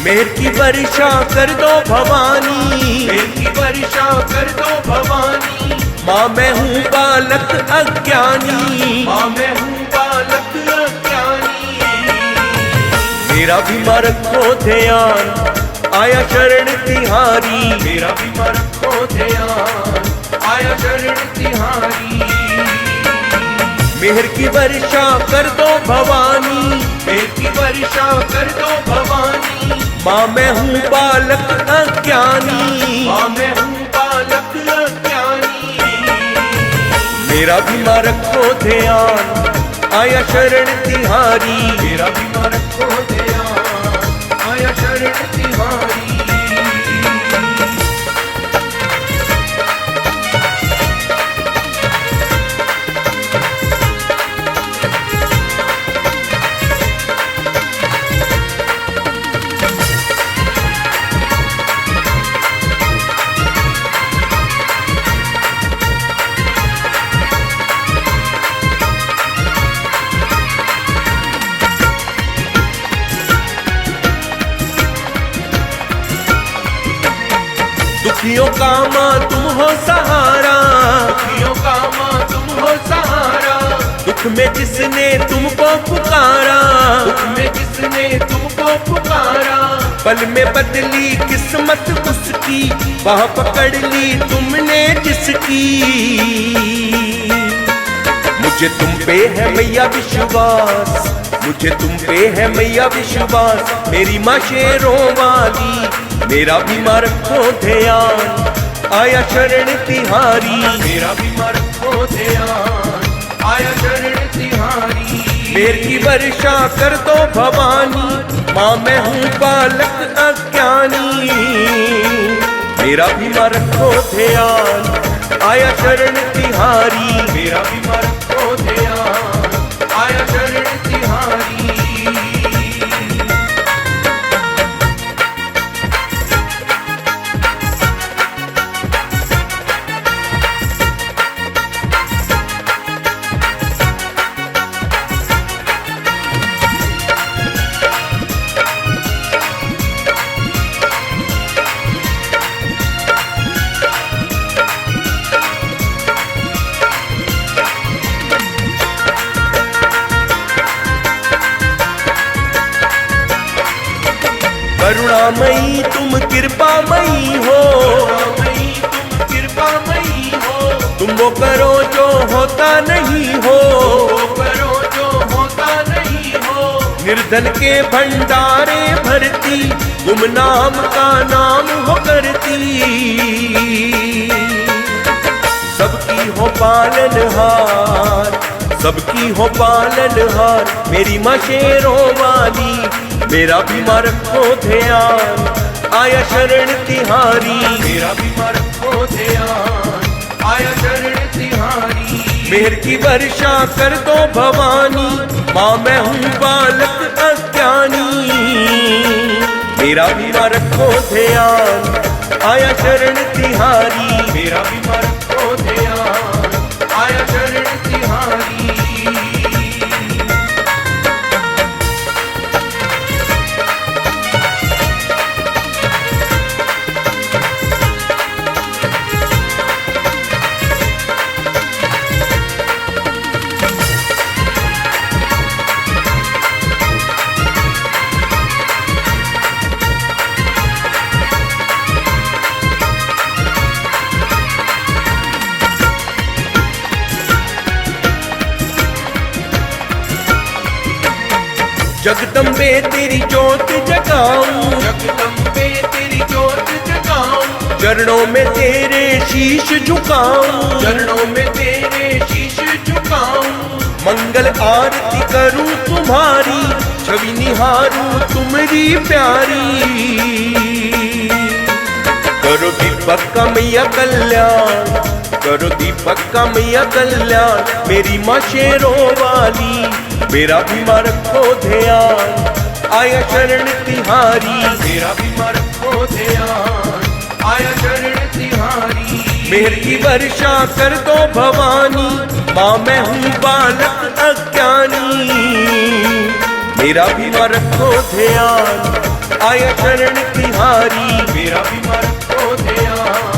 मेहर की वर्षा कर दो भवानी, मेहर की वर्षा कर दो भवानी। माँ मैं हूँ बालक अज्ञानी, माँ मैं हूँ बालक अज्ञानी। मेरा भी माँ रखो ध्यान, आया शरण तिहारी। मेरा भी माँ रखो ध्यान, आया शरण तिहारी। मेहर की वर्षा कर दो भवानी, मेहर की वर्षा कर दो भवानी। माँ मैं हूँ बालक अज्ञानी, माँ मैं हूँ बालक अज्ञानी। मेरा भी माँ रखो ध्यान, आया शरण तिहारी। मेरा भी माँ रखो ध्यान, आया शरण तिहारी। दुखियों का माँ तुम हो सहारा, दुखियों का माँ तुम हो सहारा। दुख में जिसने तुमको पुकारा, दुख में जिसने तुमको पुकारा। पल में बदली किस्मत उसकी, वहाँ पकड़ ली तुमने जिसकी। मुझे तुम पे है मैया विश्वास, मुझे तुम पे है मैया विश्वास। मेरी माँ शेरों वाली, मेरा भी माँ रखो ध्यान, आया शरण तिहारी। मेरा भी माँ रखो ध्यान, आया शरण तिहारी। मेहर की वर्षा कर दो भवानी, माँ मैं हूँ बालक अज्ञानी। मेरा भी माँ रखो ध्यान, आया शरण तिहारी। मेरा भी माँ रखो ध्यान, आया शरण तिहारी। करुणामयी तुम कृपामयी हो, करुणामयी तुम कृपामयी हो। तुम वो करो जो होता नहीं हो, वो करो जो होता नहीं हो। निर्धन के भंडारे भरती, गुमनाम का नाम हो करती। सबकी हो पालनहार, सबकी हो पालनहार। मेरी माँ शेरों वाली, मेरा भी माँ रखो ध्यान, आया शरण तिहारी। मेरा भी माँ रखो ध्यान, आया शरण तिहारी। मेहर की वर्षा कर दो भवानी, माँ मैं हूँ बालक अज्ञानी। मेरा भी माँ रखो ध्यान, आया शरण तिहारी। मेरा भी माँ रखो ध्यान, आया शरण तिहारी। जगदम्बे तेरी जोत जगाऊं, जगदम्बे तेरी जोत जगाऊं। चरणों में तेरे शीश झुकाऊं, चरणों में तेरे शीश झुकाऊं। मंगल आरती करूं तुम्हारी, छवि निहारूं तुम्हारी प्यारी। करो दीपक का मैया कल्याण, करो दीपक का मैया कल्याण। मेरी माँ शेरों वाली, मेरा भी माँ रखो ध्यान, आया शरण तिहारी। मेरा भी माँ रखो ध्यान, आया शरण तिहारी। मेहर की वर्षा कर दो भवानी, माँ मैं हूँ बालक अज्ञानी। मेरा भी माँ रखो ध्यान, आया शरण तिहारी। मेरा भी रखो ध्यान,